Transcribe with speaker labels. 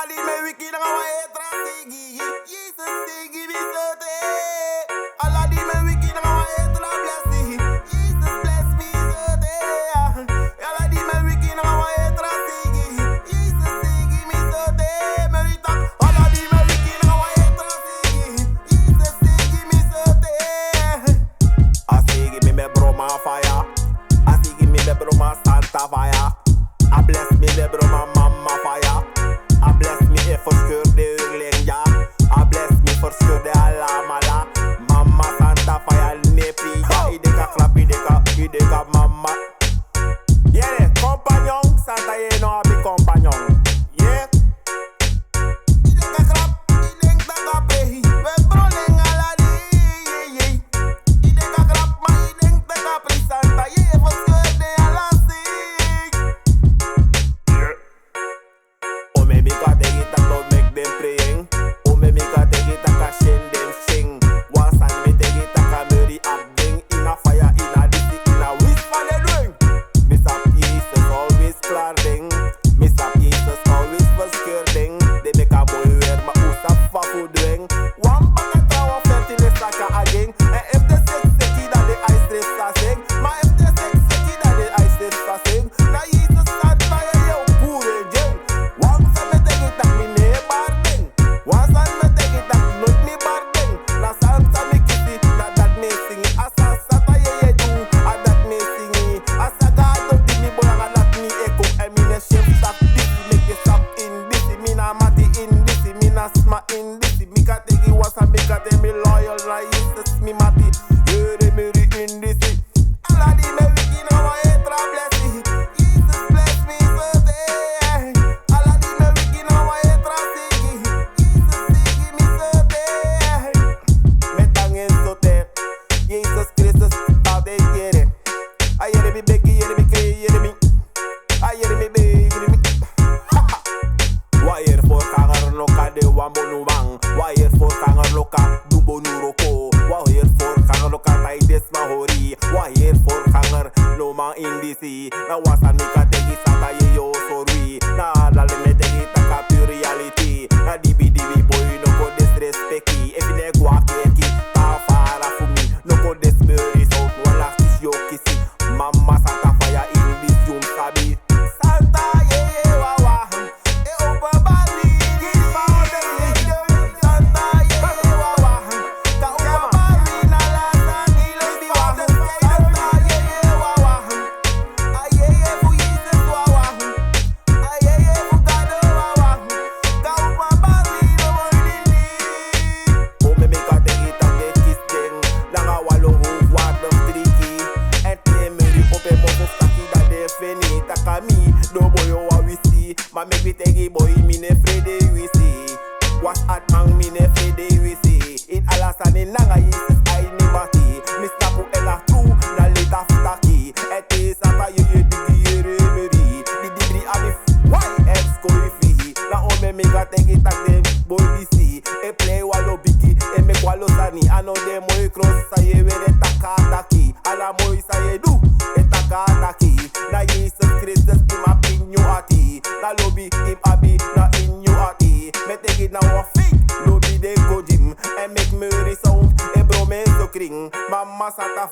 Speaker 1: di me wiki na wa etra sigi. Jesus sigi mi sote. Alla di me wiki na wa etra blessing. Jesus bless me sote. Alla di me wiki na wa etra sigi. Jesus sigi mi sote. Merita. Alla di me wiki na wa etra sigi. Jesus sigi mi sote. I sigi me bro ma fire. I sigi me bro ma Santa fire. I bless me bro ma mama fire. I bless me for sure de urling ja. I bless me for sure de alamala. Mama Santa fire nepi ja. Ideka mama. Yeah, compagnon Santa ye no abi compagnon. Yeah. Ideka krap, ideka pehi. We broling aladi. Ideka krap ma ideka pri Santa ye for sure de alasi. Me ka take it to make them praying. Me ka take it to shen them sing. Once and me take it to murder abding. In a fire, in a district, in a whisper they doing. Mr. Jesus always clarding. Mr. Jesus always was skirting. They make a boy wear my usa for food ring. One bag of tower fertility like a again. And if the sex sexy that the ice is sing. My if the sex sexy that the ice is sing. Now Jesus start fire yo poor again. In this, me ka take it was and me ka take me loyal like Jesus me mati. You de me in this. Alla di me wiki na wa etra blessing. Jesus bless me so day. Alla di me wiki na wa etra sigi. Jesus sigi me so day. Me tangen so day. Jesus Christus how they get it. I hear me beg, hear me cry, hear me. I hear me beg, hear me. Wa hier voor kanger loka de wambonu bang. Wa hier voor kanger loka dumbonu roko. Wa hier voor kanger loka tai des mahori. Wa hier voor kanger no man indisi. Na wasan mi ka tegi sata ye yo sorry. Na lale me tegi taka pure reality. Na dibi boy no ko disrespecti. If ne gwa keki ta fara fumi. No ko desmeri so wala kis yo kisi. Mama Santa fire in this yum sabi. Santa ye wa wa. Ma make we take it boy, me ne frede we see. Was at mang me ne frede we see. In alasani nanga Jesus I ni mati. Mr. Pu ela tu na leta futaki. Ete sata ye digi yere meri. Di dibri abif YF skoi fi. Na ome me ka take it tak dem boy disi. E play walo biki e make walo sani. Ano de moy cross sa ye were taka taki. Ala moy sa ye du e taka taki. Na Jesus Christus ki ma pinyo ati. Na lobby him abi na in you ati. Me take it now a fake lobby de go gym and make me sound e bro me so kring. Mama Santa